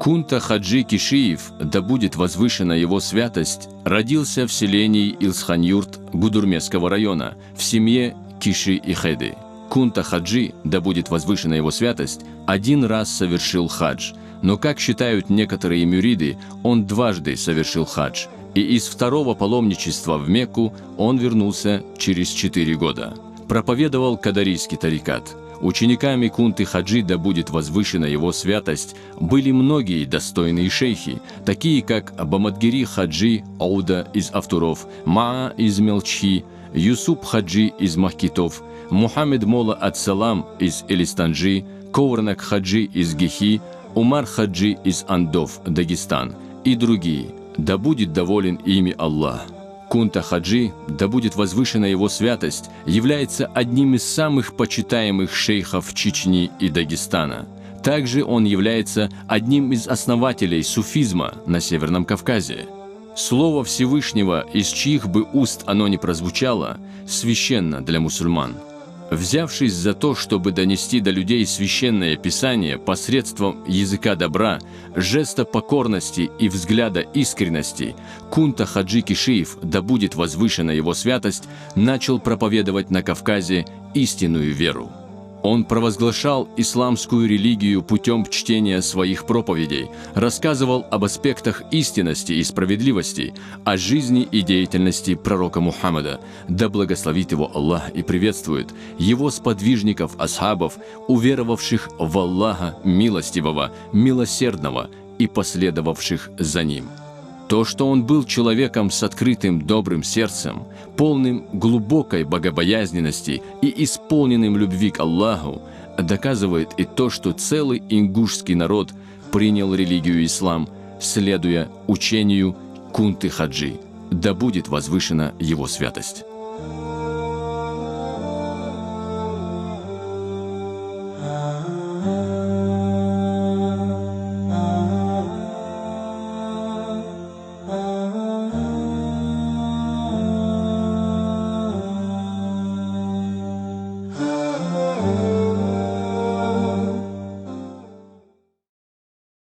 Кунта Хаджи Кишиев, да будет возвышена его святость, родился в селении Илсханьюрт Гудурмесского района в семье Киши и Хеды. Кунта Хаджи, да будет возвышена его святость, один раз совершил хадж, но, как считают некоторые мюриды, он дважды совершил хадж, и из второго паломничества в Мекку он вернулся через 4 года. Проповедовал кадарийский тарикат. Учениками Кунты Хаджи, да будет возвышена его святость, были многие достойные шейхи, такие как Бамадгири Хаджи Ауда из Автуров, Маа из Мелчхи, Юсуп Хаджи из Махкитов, Мухаммед Мола Ат-Салам из Элистанджи, Коврнак Хаджи из Гихи, Умар Хаджи из Андов, Дагестан и другие. Да будет доволен ими Аллах. Кунта Хаджи, да будет возвышена его святость, является одним из самых почитаемых шейхов Чечни и Дагестана. Также он является одним из основателей суфизма на Северном Кавказе. Слово Всевышнего, из чьих бы уст оно ни прозвучало, священно для мусульман. Взявшись за то, чтобы донести до людей священное писание посредством языка добра, жеста покорности и взгляда искренности, Кунта Хаджи Кишиев, да будет возвышена его святость, начал проповедовать на Кавказе истинную веру. Он провозглашал исламскую религию путем чтения своих проповедей, рассказывал об аспектах истинности и справедливости, о жизни и деятельности пророка Мухаммада, да благословит его Аллах и приветствует его сподвижников, асхабов, уверовавших в Аллаха милостивого, милосердного и последовавших за ним. То, что он был человеком с открытым добрым сердцем, полным глубокой богобоязненности и исполненным любви к Аллаху, доказывает и то, что целый ингушский народ принял религию ислам, следуя учению Кунты Хаджи. Да будет возвышена его святость.